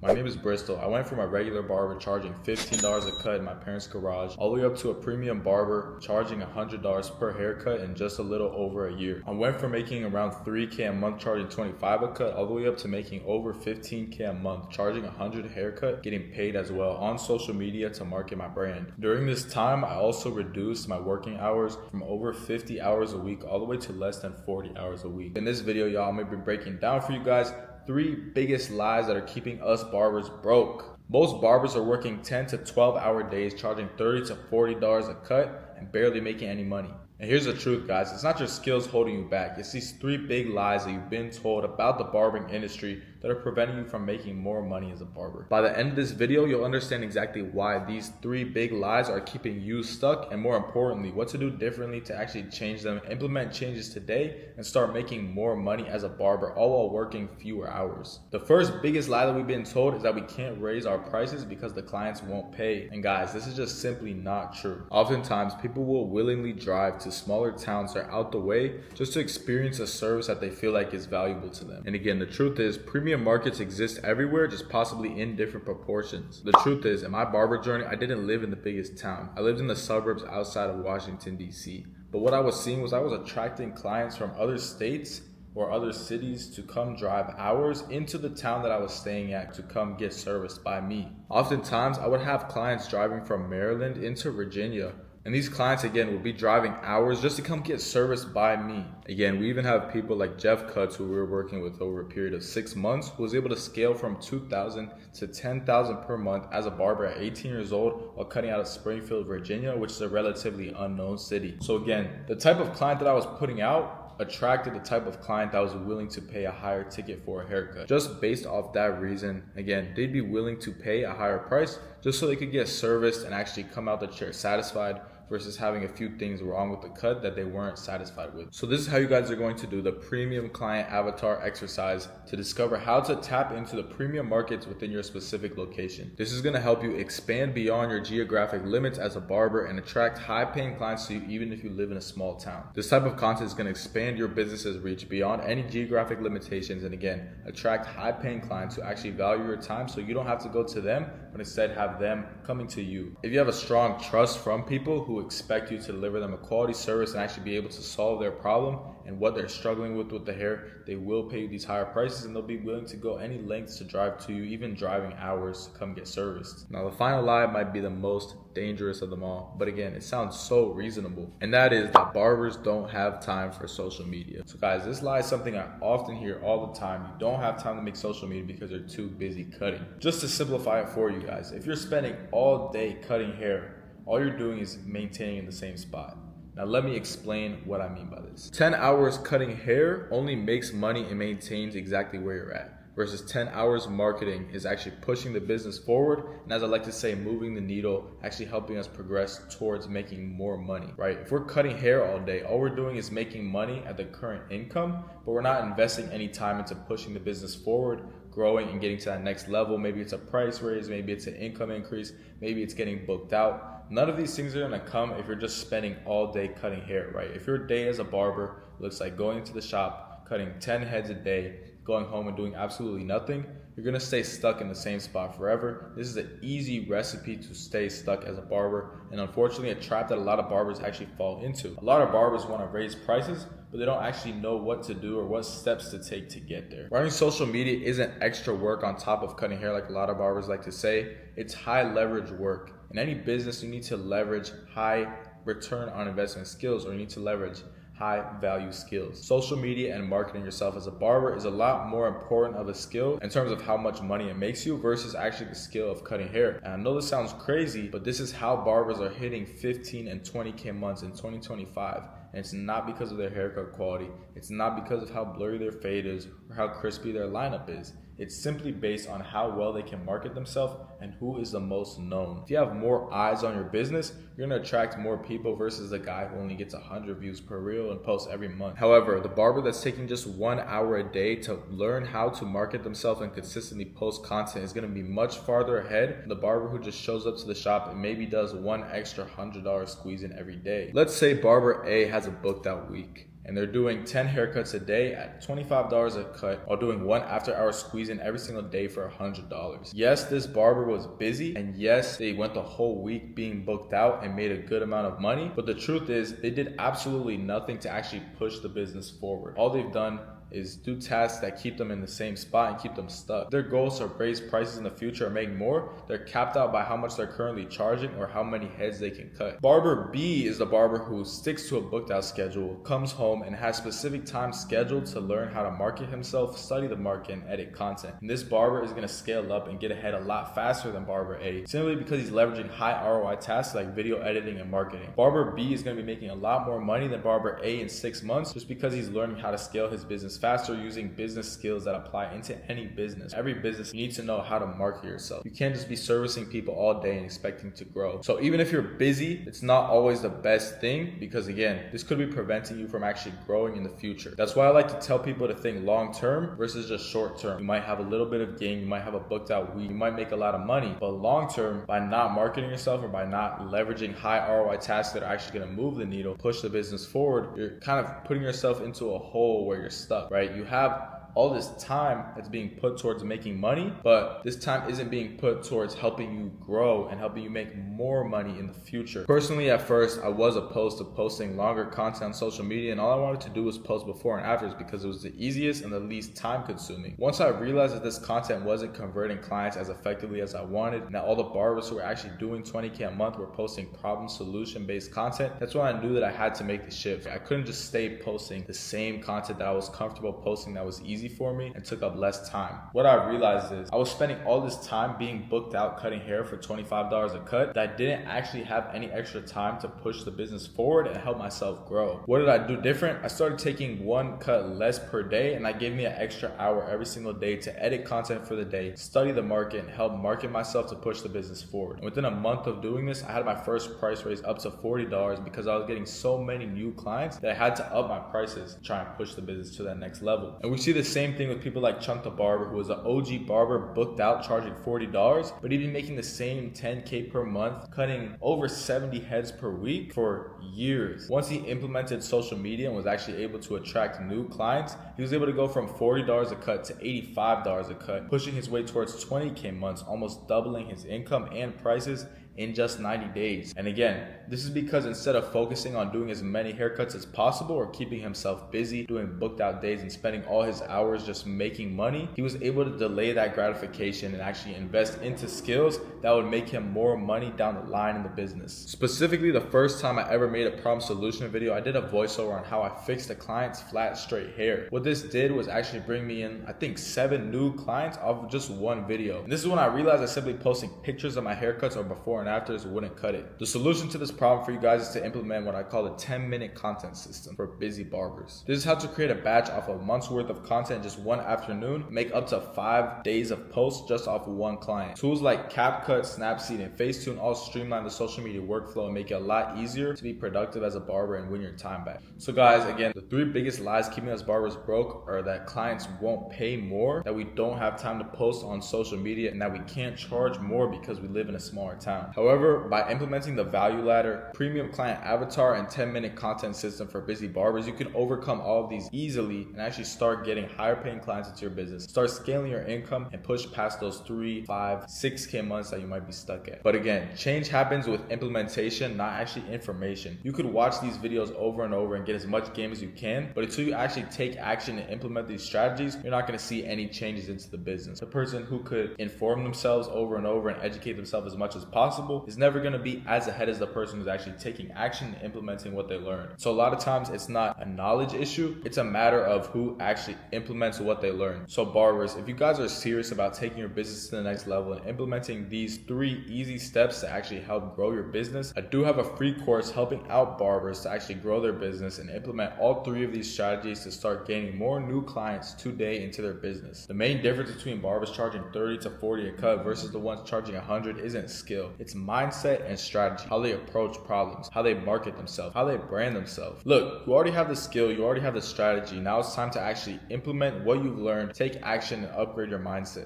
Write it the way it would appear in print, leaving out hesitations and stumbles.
My name is Bristol. I went from a regular barber charging $15 a cut in my parents' garage all the way up to a premium barber charging $100 per haircut in just a little over a year. I went from making around $3K a month charging $25 a cut all the way up to making over $15K a month charging $100 a haircut, getting paid as well on social media to market my brand. During this time, I also reduced my working hours from over 50 hours a week all the way to less than 40 hours a week. In this video, y'all, I'm gonna be breaking down for you guys 3 biggest lies that are keeping us barbers broke. Most barbers are working 10 to 12 hour days, charging $30 to $40 a cut and barely making any money. And here's the truth, guys. It's not your skills holding you back. It's these 3 big lies that you've been told about the barbering industry that are preventing you from making more money as a barber. By the end of this video, you'll understand exactly why these 3 big lies are keeping you stuck, and more importantly, what to do differently to actually change them, implement changes today, and start making more money as a barber, all while working fewer hours. The first biggest lie that we've been told is that we can't raise our prices because the clients won't pay. And guys, this is just simply not true. Oftentimes, people will willingly drive to smaller towns that are out the way just to experience a service that they feel like is valuable to them. And again, the truth is, premium markets exist everywhere, just possibly in different proportions. The truth is, in my barber journey, I didn't live in the biggest town. I lived in the suburbs outside of Washington, D.C. But what I was seeing was I was attracting clients from other states or other cities to come drive hours into the town that I was staying at to come get serviced by me. Oftentimes, I would have clients driving from Maryland into Virginia. And these clients, again, will be driving hours just to come get serviced by me. Again, we even have people like Jeff Cutts, who we were working with over a period of 6 months, who was able to scale from $2,000 to $10,000 per month as a barber at 18 years old while cutting out of Springfield, Virginia, which is a relatively unknown city. So again, the type of client that I was putting out attracted the type of client that was willing to pay a higher ticket for a haircut. Just based off that reason, again, they'd be willing to pay a higher price just so they could get serviced and actually come out the chair satisfied versus having a few things wrong with the cut that they weren't satisfied with. So this is how you guys are going to do the premium client avatar exercise to discover how to tap into the premium markets within your specific location. This is going to help you expand beyond your geographic limits as a barber and attract high-paying clients to you even if you live in a small town. This type of content is going to expand your business's reach beyond any geographic limitations and again, attract high-paying clients who actually value your time so you don't have to go to them, but instead have them coming to you. If you have a strong trust from people who expect you to deliver them a quality service and actually be able to solve their problem and what they're struggling with the hair, they will pay you these higher prices and they'll be willing to go any lengths to drive to you, even driving hours to come get serviced. Now the final lie might be the most dangerous of them all, but again, it sounds so reasonable, and that is that barbers don't have time for social media. So guys, this lie is something I often hear all the time. You don't have time to make social media because you're too busy cutting. Just to simplify it for you guys, if you're spending all day cutting hair, all you're doing is maintaining in the same spot. Now let me explain what I mean by this. 10 hours cutting hair only makes money and maintains exactly where you're at, versus 10 hours marketing is actually pushing the business forward, and as I like to say, moving the needle, actually helping us progress towards making more money, right? If we're cutting hair all day, all we're doing is making money at the current income, but we're not investing any time into pushing the business forward, growing and getting to that next level. Maybe it's a price raise, maybe it's an income increase, maybe it's getting booked out. None of these things are gonna come if you're just spending all day cutting hair, right? If your day as a barber looks like going to the shop, cutting 10 heads a day, going home and doing absolutely nothing, you're gonna stay stuck in the same spot forever. This is an easy recipe to stay stuck as a barber, and unfortunately a trap that a lot of barbers actually fall into. A lot of barbers wanna raise prices, but they don't actually know what to do or what steps to take to get there. Running social media isn't extra work on top of cutting hair like a lot of barbers like to say. It's high leverage work. In any business, you need to leverage high return on investment skills, or you need to leverage high value skills. Social media and marketing yourself as a barber is a lot more important of a skill in terms of how much money it makes you versus actually the skill of cutting hair. And I know this sounds crazy, but this is how barbers are hitting 15 and 20K months in 2025. And it's not because of their haircut quality. It's not because of how blurry their fade is or how crispy their lineup is. It's simply based on how well they can market themselves and who is the most known. If you have more eyes on your business, you're gonna attract more people versus the guy who only gets 100 views per reel and posts every month. However, the barber that's taking just 1 hour a day to learn how to market themselves and consistently post content is gonna be much farther ahead than the barber who just shows up to the shop and maybe does one extra $100 squeeze in every day. Let's say barber A has a booked out week. and they're doing 10 haircuts a day at $25 a cut while doing one after-hour squeeze-in every single day for $100. Yes, this barber was busy, and yes, they went the whole week being booked out and made a good amount of money, but the truth is they did absolutely nothing to actually push the business forward. All they've done is do tasks that keep them in the same spot and keep them stuck. Their goals are raise prices in the future or make more. They're capped out by how much they're currently charging or how many heads they can cut. Barber B is the barber who sticks to a booked out schedule, comes home and has specific time scheduled to learn how to market himself, study the market, and edit content. And this barber is going to scale up and get ahead a lot faster than Barber A, simply because he's leveraging high ROI tasks like video editing and marketing. Barber B is going to be making a lot more money than Barber A in 6 months just because he's learning how to scale his business faster using business skills that apply into any business. Every business, you need to know how to market yourself. You can't just be servicing people all day and expecting to grow. So even if you're busy, it's not always the best thing because again, this could be preventing you from actually growing in the future. That's why I like to tell people to think long term versus just short term. You might have a little bit of gain, you might have a booked out week, you might make a lot of money, but long term, by not marketing yourself or by not leveraging high ROI tasks that are actually going to move the needle, push the business forward, you're kind of putting yourself into a hole where you're stuck, right? You have all this time that's being put towards making money, but this time isn't being put towards helping you grow and helping you make more money in the future. Personally, at first, I was opposed to posting longer content on social media, and all I wanted to do was post before and afters because it was the easiest and the least time consuming. Once I realized that this content wasn't converting clients as effectively as I wanted, and that all the barbers who were actually doing 20K a month were posting problem solution based content, that's when I knew that I had to make the shift. I couldn't just stay posting the same content that I was comfortable posting that was easy for me and took up less time. What I realized is I was spending all this time being booked out cutting hair for $25 a cut that I didn't actually have any extra time to push the business forward and help myself grow. What did I do different? I started taking one cut less per day, and that gave me an extra hour every single day to edit content for the day, study the market, and help market myself to push the business forward. And within a month of doing this, I had my first price raise up to $40 because I was getting so many new clients that I had to up my prices to try and push the business to that next level. And we see the same thing with people like Chunk the Barber, who was an OG barber booked out charging $40, but he'd be making the same 10K per month, cutting over 70 heads per week for years. Once he implemented social media and was actually able to attract new clients, he was able to go from $40 a cut to $85 a cut, pushing his way towards 20K months, almost doubling his income and prices in just 90 days. And again, this is because instead of focusing on doing as many haircuts as possible or keeping himself busy, doing booked out days and spending all his hours just making money, he was able to delay that gratification and actually invest into skills that would make him more money down the line in the business. Specifically, the first time I ever made a problem solution video, I did a voiceover on how I fixed a client's flat straight hair. What this did was actually bring me in, I think, 7 new clients off of just one video. And this is when I realized that simply posting pictures of my haircuts or before and afters wouldn't cut it. The solution to this problem for you guys is to implement what I call the 10-minute content system for busy barbers. This is how to create a batch off a month's worth of content in just one afternoon, make up to 5 days of posts just off of one client. Tools like CapCut, Snapseed, and Facetune all streamline the social media workflow and make it a lot easier to be productive as a barber and win your time back. So guys, again, the 3 biggest lies keeping us barbers broke are that clients won't pay more, that we don't have time to post on social media, and that we can't charge more because we live in a smaller town. However, by implementing the value ladder, premium client avatar, and 10-minute content system for busy barbers, you can overcome all of these easily and actually start getting higher paying clients into your business, start scaling your income, and push past those 3, 5, 6K months that you might be stuck at. But again, change happens with implementation, not actually information. You could watch these videos over and over and get as much game as you can, but until you actually take action and implement these strategies, you're not going to see any changes into the business. The person who could inform themselves over and over and educate themselves as much as possible is never going to be as ahead as the person who's actually taking action and implementing what they learned. So a lot of times it's not a knowledge issue, it's a matter of who actually implements what they learn. So barbers, if you guys are serious about taking your business to the next level and implementing these 3 easy steps to actually help grow your business, I do have a free course helping out barbers to actually grow their business and implement all 3 of these strategies to start gaining more new clients today into their business. The main difference between barbers charging 30 to 40 a cut versus the ones charging 100 isn't skill, it's mindset and strategy, how they approach problems, how they market themselves, how they brand themselves. Look, you already have the skill, you already have the strategy. Now it's time to actually implement what you've learned, take action, and upgrade your mindset.